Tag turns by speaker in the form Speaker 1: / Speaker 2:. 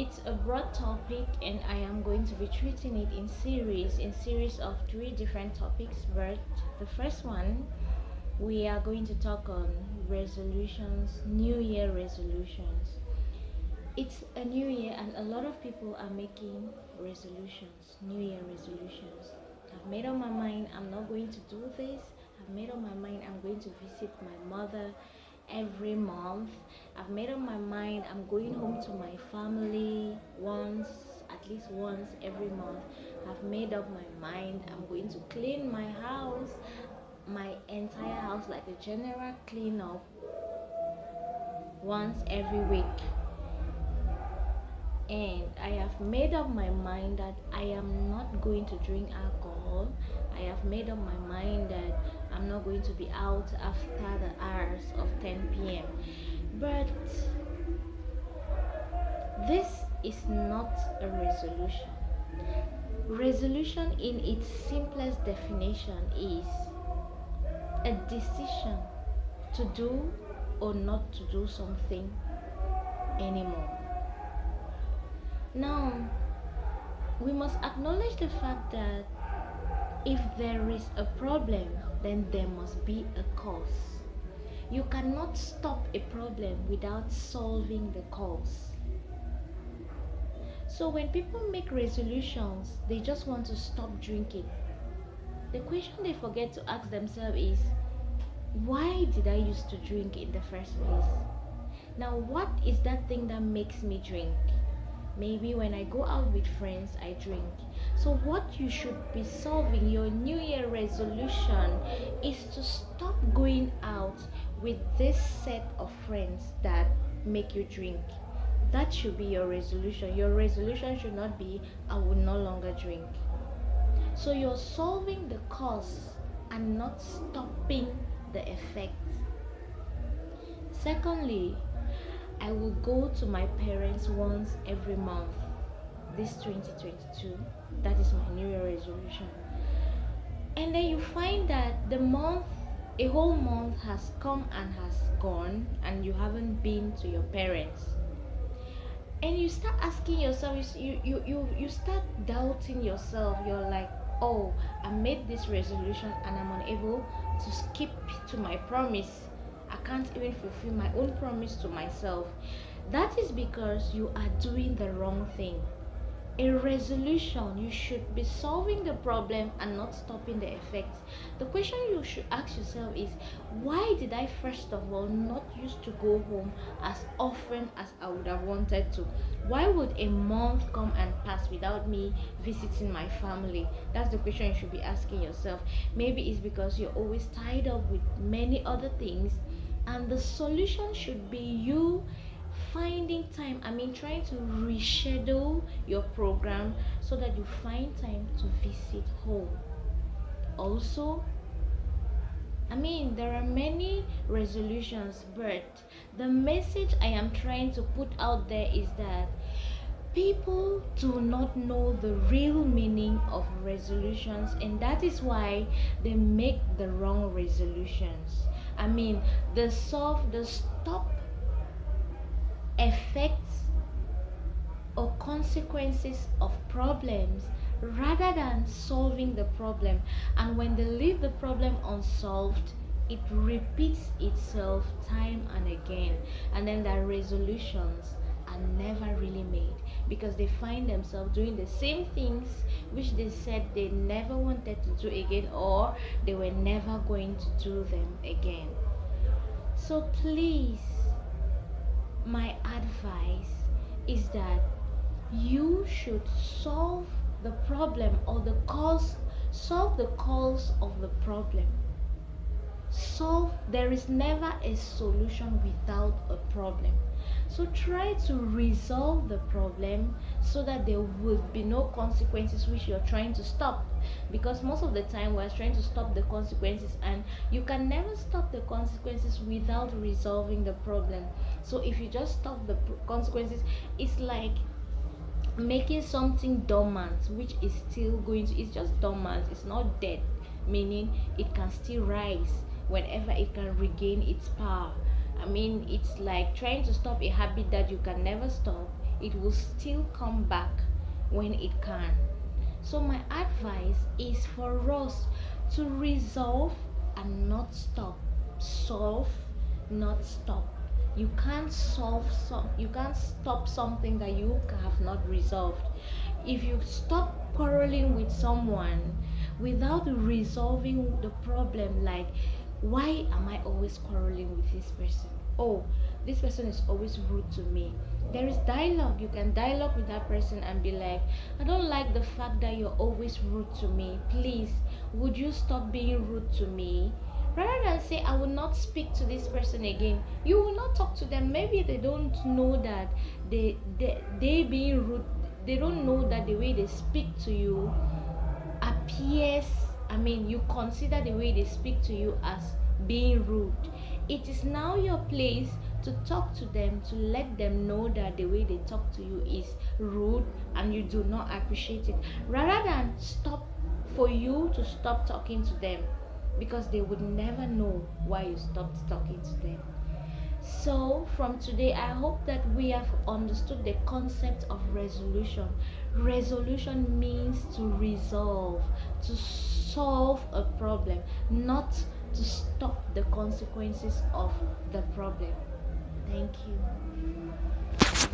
Speaker 1: It's a broad topic, and I am going to be treating it in series of three different topics. But the first one, we are going to talk on resolutions, New Year resolutions. It's a new year, and a lot of people are making resolutions, New Year resolutions. I've made up my mind I'm not going to do this. I've made up my mind I'm going to visit my mother every month. I've made up my mind I'm going home to my family once, at least once every month. I've made up my mind I'm going to clean my house, my entire house, like a general cleanup once every week. And I have made up my mind that I am not going to drink alcohol. I have made up my mind that I'm not going to be out after the hours of 10 p.m. But this is not a resolution. Resolution, in its simplest definition, is a decision to do or not to do something anymore. Now, we must acknowledge the fact that if there is a problem, then there must be a cause. You cannot stop a problem without solving the cause. So when people make resolutions, they just want to stop drinking. The question they forget to ask themselves is, why did I used to drink in the first place? Now, what is that thing that makes me drink? Maybe when I go out with friends, I drink. So what you should be solving, your New Year resolution, is to stop going out with this set of friends that make you drink. That should be your resolution. Your resolution should not be, I will no longer drink. So you're solving the cause and not stopping the effect. Secondly, I will go to my parents once every month this 2022. That is my New Year resolution. And then you find that a whole month has come and has gone, and you haven't been to your parents. And you start asking yourself, you start doubting yourself. You're like, oh, I made this resolution and I'm unable to skip to my promise. I can't even fulfill my own promise to myself. That is because you are doing the wrong thing. A resolution, you should be solving the problem and not stopping the effects. The question you should ask yourself is, why did I first of all not used to go home as often as I would have wanted to? Why would a month come and pass without me visiting my family? That's the question you should be asking yourself. Maybe it's because you're always tied up with many other things, and the solution should be you finding time, trying to reschedule your program so that you find time to visit home. Also, there are many resolutions, but the message I am trying to put out there is that people do not know the real meaning of resolutions, and that is why they make the wrong resolutions. The stop effects or consequences of problems rather than solving the problem. And when they leave the problem unsolved, it repeats itself time and again, and then their resolutions are never really made because they find themselves doing the same things which they said they never wanted to do again, or they were never going to do them again. So please, my advice is that you should solve the problem or solve the cause of the problem. There is never a solution without a problem. So try to resolve the problem so that there will be no consequences which you're trying to stop, because most of the time we're trying to stop the consequences, and you can never stop the consequences without resolving the problem. So if you just stop the consequences, it's like making something dormant, which is still it's just dormant, it's not dead, meaning it can still rise whenever it can regain its power. It's like trying to stop a habit that you can never stop. it will still come back when it can. So my advice is for us to resolve and not stop. Solve, not stop. You can't stop something that you have not resolved. If you stop quarreling with someone without resolving the problem, like, why am I always quarreling with this person? Oh, this person is always rude to me. There is dialogue. You can dialogue with that person and be like, I don't like the fact that you're always rude to me. Please, would you stop being rude to me? Rather than say, I will not speak to this person again, you will not talk to them. Maybe they don't know that they being rude, they don't know that the way they speak to you appears, you consider the way they speak to you as being rude. It is now your place to talk to them, to let them know that the way they talk to you is rude and you do not appreciate it, rather than stop for you to stop talking to them, because they would never know why you stopped talking to them. So, from today, I hope that we have understood the concept of resolution. Resolution means to resolve, to solve a problem, not to stop the consequences of the problem. Thank you.